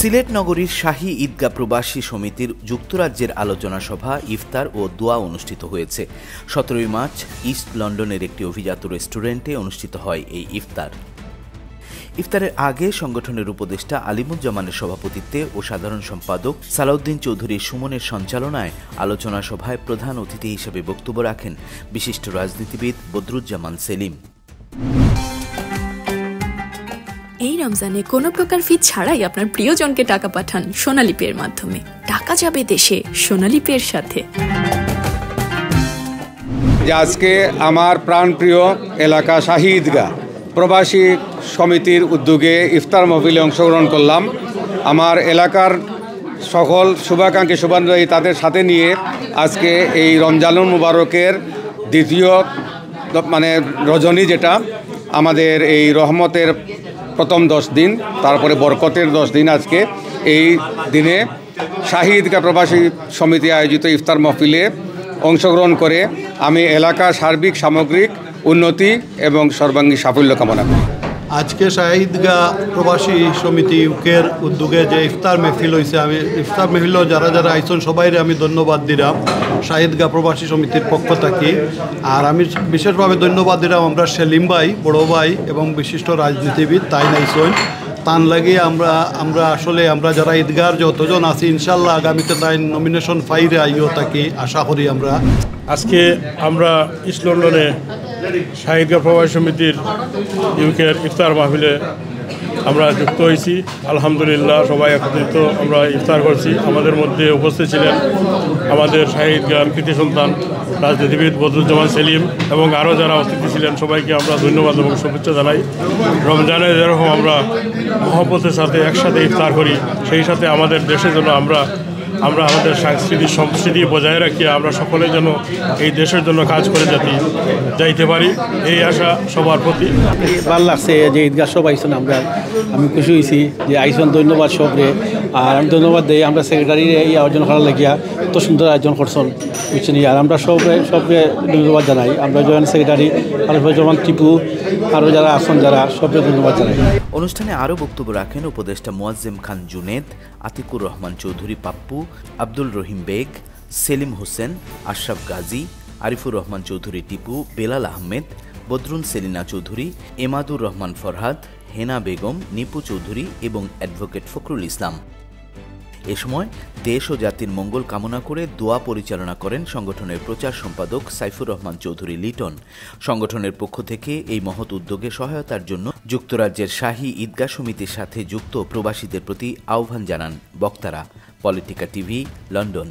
সিলেট নগরীর শাহী ঈদগাহ প্রবাসী সমিতির যুক্তরাজ্যের আলোচনা সভা, ইফতার ও দোয়া অনুষ্ঠিত হয়েছে। 17 মার্চ ইস্ট লন্ডনের একটি অভিজাত রেস্টুরেন্টে অনুষ্ঠিত হয় এই ইফতার। ইফতারের আগে সংগঠনের উপদেষ্টা আলিমুজ্জামানের সভাপতিত্বে ও সাধারণ সম্পাদক সালাউদ্দিন চৌধুরী সুমনের সঞ্চালনায় আলোচনা সভায় প্রধান অতিথি হিসেবে বক্তব্য রাখেন বিশিষ্ট রাজনীতিবিদ বদরুজ্জামান সেলিম। এই রমজানে কোনো প্রকার ফি ছাড়াই আপনার প্রিয়জনকে টাকা পাঠান সোনালী পের মাধ্যমে। টাকা যাবে দেশে সোনালী পের সাথে। আজকে আমার প্রাণপ্রিয় এলাকা শাহী ঈদগাহ প্রবাসী সমিতির উদ্যোগে ইফতার মাহফিলে অংশগ্রহণ করলাম। আমার এলাকার সকল শুভাকাঙ্ক্ষী শুভানুযায়ী তাদের সাথে নিয়ে আজকে এই রমজানুল মুবারকের দ্বিতীয় রজনী, যেটা আমাদের এই রহমতের প্রথম 10 দিন, তারপরে বরকতের 10 দিন। আজকে এই দিনে শাহী ঈদগাহ প্রবাসী সমিতি আয়োজিত ইফতার মাহফিলে অংশগ্রহণ করে আমি এলাকার সার্বিক সামগ্রিক উন্নতি এবং সর্বাঙ্গী সাফল্য কামনা করি। আজকে শাহী ঈদগাহ প্রবাসী সমিতি ইউকের উদ্যোগে যে ইফতার মেহফিল হয়েছে, আমি ইফতার মেহফিলও যারা যারা আইসন সবাইরে আমি ধন্যবাদ দিলাম শাহী ঈদগাহ প্রবাসী সমিতির পক্ষ থেকে। আর আমি বিশেষভাবে ধন্যবাদ দিলাম আমরা সেলিম ভাই, বড় ভাই এবং বিশিষ্ট রাজনীতিবিদ তাই নাইসন তান লাগিয়ে আমরা আসলে আমরা যারা ঈদগাহর যতজন আছি ইনশাল্লাহ আগামীতে তাই নমিনেশন ফাইরে আইও থাকি আশা করি। আজকে আমরা ইস্ট লন্ডনে শাহী ঈদগাহ প্রবাসী সমিতির ইউকের ইফতার মাহফিলে আমরা যুক্ত হয়েছি। আলহামদুলিল্লাহ সবাই একত্রিত আমরা ইফতার করছি। আমাদের মধ্যে উপস্থিত ছিলেন আমাদের শাহী ঈদগাহর কৃতি সন্তান রাজনীতিবিদ বদরুজ্জামান সেলিম এবং আরও যারা অতিথি ছিলেন সবাইকে আমরা ধন্যবাদ এবং শুভেচ্ছা জানাই। রমজানে যেরকম আমরা মহব্বতের সাথে একসাথে ইফতার করি, সেই সাথে আমাদের দেশের জন্য আমরা আমাদের সাংস্কৃতিক সংস্কৃতি বজায় রাখিয়ে আমরা সকলে যেন এই দেশের জন্য কাজ করে যাইতে পারি, এই আশা সবার প্রতি। ভালো লাগছে যে ঈদগাহ সব আইসন, আমি খুশি হয়েছি যে আইসন। ধন্যবাদ সবরে। আর আমি ধন্যবাদ দিই আমরা সেক্রেটারি এই আয়োজন করার লাগিয়া এত সুন্দর আয়োজন করছেন বুঝছেন। আর আমরা সবরে ধন্যবাদ জানাই। আমরা জয়েন্ট সেক্রেটারি আরিফুজ্জামান টিপু আরও যারা আসন যারা সবরে ধন্যবাদ জানাই। অনুষ্ঠানে আরও বক্তব্য রাখেন উপদেষ্টা মোয়াজ্জেম খান জুনেদ, আতিকুর রহমান চৌধুরী পাপ্পু, আব্দুল রহিম বেগ, সেলিম হোসেন, আশরাফ গাজী, আরিফুর রহমান চৌধুরী টিপু, বেলাল আহমেদ, বদরুন সেলিনা চৌধুরী, এমাদুর রহমান ফরহাদ, হেনা বেগম, নিপু চৌধুরী এবং অ্যাডভোকেট ফখরুল ইসলাম। এ সময় দেশ ও জাতির মঙ্গল কামনা করে দোয়া পরিচালনা করেন সংগঠনের প্রচার সম্পাদক সাইফুর রহমান চৌধুরী লিটন। সংগঠনের পক্ষ থেকে এই মহৎ উদ্যোগে সহায়তার জন্য যুক্তরাজ্যের শাহী ঈদগাহ সমিতির সাথে যুক্ত প্রবাসীদের প্রতি আহ্বান জানান বক্তারা। Politika TV, London.